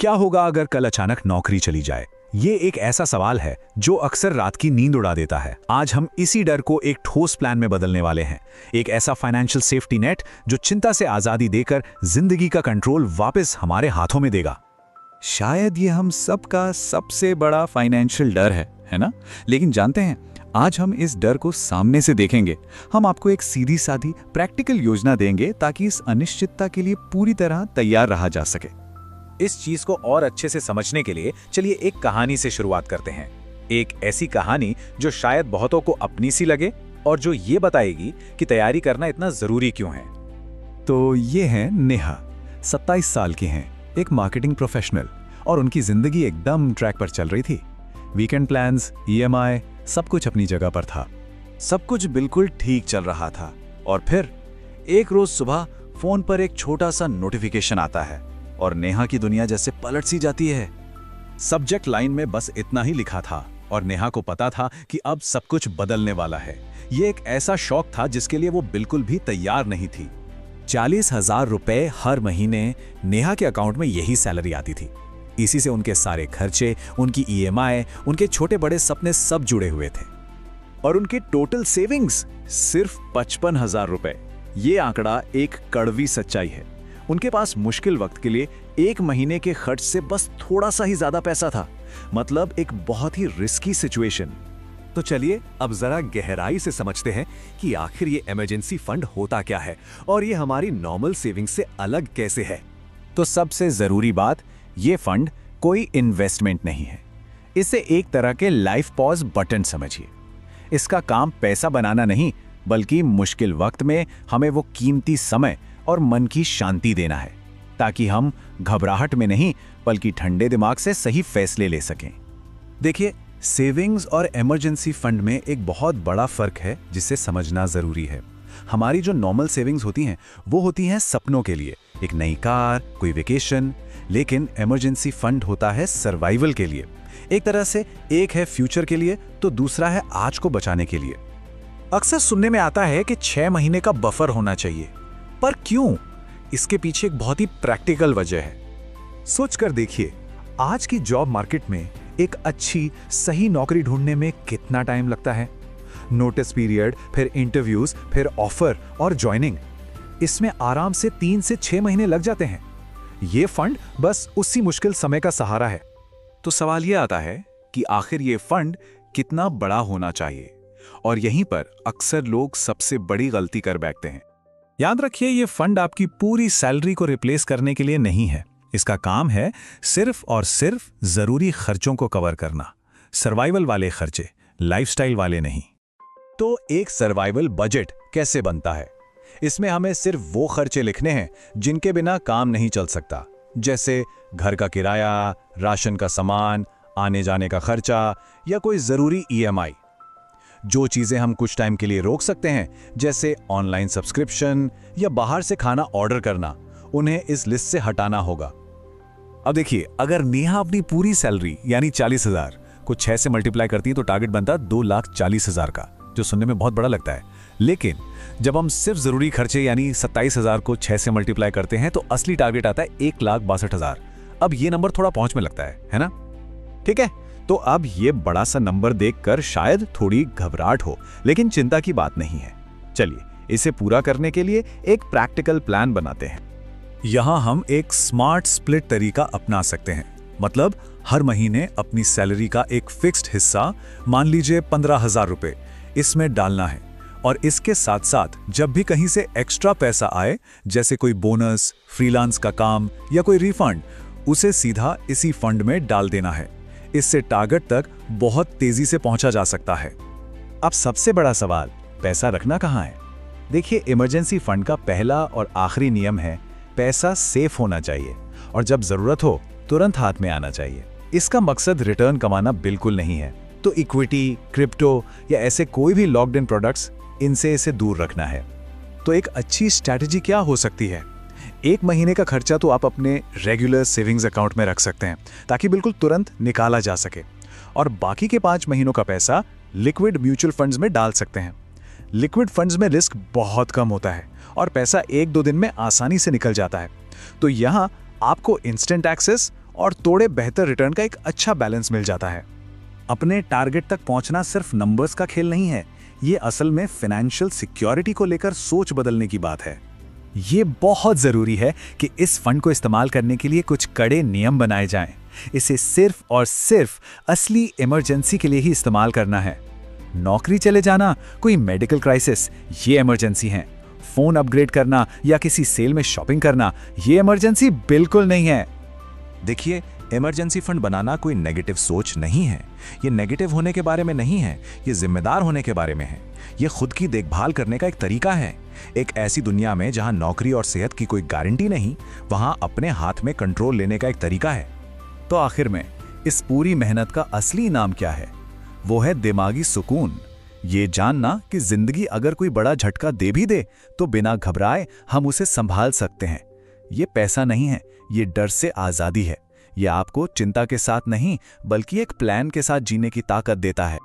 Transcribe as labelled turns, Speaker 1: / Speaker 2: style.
Speaker 1: क्या होगा अगर कल अचानक नौकरी चली जाए? ये एक ऐसा सवाल है जो अक्सर रात की नींद उड़ा देता है। आज हम इसी डर को एक ठोस प्लान में बदलने वाले हैं। एक ऐसा फाइनेंशियल सेफ्टी नेट जो चिंता से आजादी देकर जिंदगी का कंट्रोल वापस हमारे हाथों में देगा।
Speaker 2: शायद ये हम सबका सबसे बड़ा फाइनेंशियल डर है ना? लेकिन जानते हैं, आज हम इस डर को सामने से देखेंगे। हम आपको एक सीधी साधी प्रैक्टिकल योजना देंगे ताकि इस अनिश्चितता के लिए पूरी तरह तैयार रहा जा सके।
Speaker 1: इस चीज को और अच्छे से समझने के लिए चलिए एक कहानी से शुरुआत करते हैं। एक ऐसी कहानी जो शायद बहुतों को अपनी सी लगे और जो ये बताएगी कि तैयारी करना इतना जरूरी क्यों है।
Speaker 2: तो ये है नेहा, 27 साल की हैं, एक मार्केटिंग प्रोफेशनल, और उनकी जिंदगी एकदम ट्रैक पर चल रही थी। वीकेंड प्लान्स, EMI, सब कुछ अपनी जगह पर था।
Speaker 3: सब कुछ बिल्कुल ठीक चल रहा था और फिर एक रोज सुबह फोन पर एक छोटा सा नोटिफिकेशन आता है और नेहा की दुनिया जैसे पलट सी जाती है।
Speaker 1: सब्जेक्ट लाइन में बस इतना ही लिखा था और नेहा को पता था कि अब सब कुछ बदलने वाला है। ये एक ऐसा शौक था जिसके लिए वो बिल्कुल भी तैयार नहीं थी। 40,000 रुपए हर महीने नेहा के अकाउंट में यही सैलरी आती थी। इसी से उनके सारे खर्चे, उनकी EMI, उनके छोटे बड़े सपने सब जुड़े हुए थे।
Speaker 3: और उनके टोटल सेविंग्स सिर्फ 55,000 रुपए। ये आंकड़ा एक कड़वी सच्चाई है। उनके पास मुश्किल वक्त के लिए एक महीने के खर्च से बस थोड़ा सा ही ज्यादा पैसा था। मतलब एक बहुत ही रिस्की सिचुएशन।
Speaker 1: तो चलिए अब जरा गहराई से समझते हैं कि आखिर ये इमरजेंसी फंड होता क्या है और ये हमारी नॉर्मल सेविंग से अलग कैसे है।
Speaker 2: तो सबसे जरूरी बात, ये फंड कोई इन्वेस्टमेंट नहीं है। इसे एक तरह के लाइफ पॉज बटन समझिए। इसका काम पैसा बनाना नहीं, बल्कि मुश्किल वक्त में हमें वो कीमती समय और मन की शांति देना है, ताकि हम घबराहट में नहीं बल्कि ठंडे दिमाग से सही फैसले ले सकें।
Speaker 1: देखिए, सेविंग्स और इमरजेंसी फंड में एक बहुत बड़ा फर्क है जिसे समझना जरूरी है। हमारी जो नॉर्मल सेविंग्स होती हैं वो होती हैं सपनों के लिए, एक नई कार, कोई वेकेशन। लेकिन इमरजेंसी फंड होता है सर्वाइवल के लिए। एक तरह से एक है फ्यूचर के लिए तो दूसरा है आज को बचाने के लिए। अक्सर सुनने में आता है कि 6 महीने का बफर होना चाहिए, पर क्यों? इसके पीछे एक बहुत ही प्रैक्टिकल वजह है। सोच कर देखिए, आज की जॉब मार्केट में एक अच्छी सही नौकरी ढूंढने में कितना टाइम लगता है। नोटिस पीरियड, फिर इंटरव्यूज, फिर ऑफर और ज्वाइनिंग, इसमें आराम से 3 से 6 महीने लग जाते हैं। ये फंड बस उसी मुश्किल समय का सहारा है।
Speaker 3: तो सवाल यह आता है कि आखिर ये फंड कितना बड़ा होना चाहिए, और यहीं पर अक्सर लोग सबसे बड़ी गलती कर बैठते हैं।
Speaker 1: याद रखिए, ये फंड आपकी पूरी सैलरी को रिप्लेस करने के लिए नहीं है। इसका काम है सिर्फ और सिर्फ जरूरी खर्चों को कवर करना, सर्वाइवल वाले खर्चे, लाइफस्टाइल वाले नहीं। तो एक सर्वाइवल बजट कैसे बनता है? इसमें हमें सिर्फ वो खर्चे लिखने हैं जिनके बिना काम नहीं चल सकता, जैसे घर का किराया, राशन का सामान, आने जाने का खर्चा या कोई जरूरी EMI। जो चीजें हम कुछ टाइम के लिए रोक सकते हैं, जैसे ऑनलाइन सब्सक्रिप्शन या बाहर से खाना ऑर्डर करना, उन्हें इस लिस्ट से हटाना होगा। अब देखिए, अगर नेहा अपनी पूरी सैलरी यानी 40,000 को 6 से मल्टीप्लाई करती है तो टारगेट बनता 2,40,000 का, जो सुनने में बहुत बड़ा लगता है। लेकिन जब हम सिर्फ जरूरी खर्चे यानी 27,000 को 6 से मल्टीप्लाई करते हैं तो असली टारगेट आता है 1,62,000। अब ये नंबर थोड़ा पहुंच में लगता है ना? ठीक है, तो अब ये बड़ा सा नंबर देखकर शायद थोड़ी घबराहट हो, लेकिन चिंता की बात नहीं है। चलिए इसे पूरा करने के लिए एक प्रैक्टिकल प्लान बनाते हैं। यहां हम एक स्मार्ट स्प्लिट तरीका अपना सकते हैं। मतलब हर महीने अपनी सैलरी का एक फिक्स्ड हिस्सा, मान लीजिए 15,000 रुपए, इसमें डालना है। और इसके साथ साथ जब भी कहीं से एक्स्ट्रा पैसा आए, जैसे कोई बोनस, फ्रीलांस का काम या कोई रिफंड, उसे सीधा इसी फंड में डाल देना है। इससे टारगेट तक बहुत तेजी से पहुंचा जा सकता है। अब सबसे बड़ा सवाल, पैसा रखना कहां है? देखिए, इमरजेंसी फंड का पहला और आखिरी नियम है, पैसा सेफ होना चाहिए और जब जरूरत हो तुरंत हाथ में आना चाहिए। इसका मकसद रिटर्न कमाना बिल्कुल नहीं है। तो इक्विटी, क्रिप्टो या ऐसे कोई भी लॉक्ड इन प्रोडक्ट्स, इनसे इसे दूर रखना है। तो एक अच्छी स्ट्रैटेजी क्या हो सकती है? 1 महीने का खर्चा तो आप अपने रेगुलर सेविंग्स अकाउंट में रख सकते हैं, ताकि बिल्कुल तुरंत निकाला जा सके। और बाकी के 5 महीनों का पैसा लिक्विड म्यूचुअल फंड्स में डाल सकते हैं। लिक्विड फंड्स में रिस्क बहुत कम होता है और पैसा 1-2 दिन में आसानी से निकल जाता है। तो यहाँ आपको इंस्टेंट एक्सेस
Speaker 3: और थोड़े बेहतर रिटर्न का एक अच्छा बैलेंस मिल जाता है।
Speaker 1: अपने टारगेट तक पहुंचना सिर्फ नंबर्स का खेल नहीं है, ये असल में फाइनेंशियल सिक्योरिटी को लेकर सोच बदलने की बात है।
Speaker 2: ये बहुत जरूरी है कि इस फंड को इस्तेमाल करने के लिए कुछ कड़े नियम बनाए जाएं। इसे सिर्फ और सिर्फ असली इमरजेंसी के लिए ही इस्तेमाल करना है। नौकरी चले जाना, कोई मेडिकल क्राइसिस, ये इमरजेंसी है। फोन अपग्रेड करना या किसी सेल में शॉपिंग करना, ये इमरजेंसी बिल्कुल नहीं है।
Speaker 1: देखिए, इमरजेंसी फंड बनाना कोई नेगेटिव सोच नहीं है। ये नेगेटिव होने के बारे में नहीं है, ये जिम्मेदार होने के बारे में है। ये खुद की देखभाल करने का एक तरीका है। एक ऐसी दुनिया में जहां नौकरी और सेहत की कोई गारंटी नहीं, वहां अपने हाथ में कंट्रोल लेने का एक तरीका है।
Speaker 2: तो आखिर में इस पूरी मेहनत का असली नाम क्या है? वो है दिमागी सुकून। ये जानना कि जिंदगी अगर कोई बड़ा झटका दे भी दे तो बिना घबराए हम उसे संभाल सकते हैं। ये पैसा नहीं है, ये डर से आजादी है। ये आपको चिंता के साथ नहीं बल्कि एक प्लान के साथ जीने की ताकत देता है।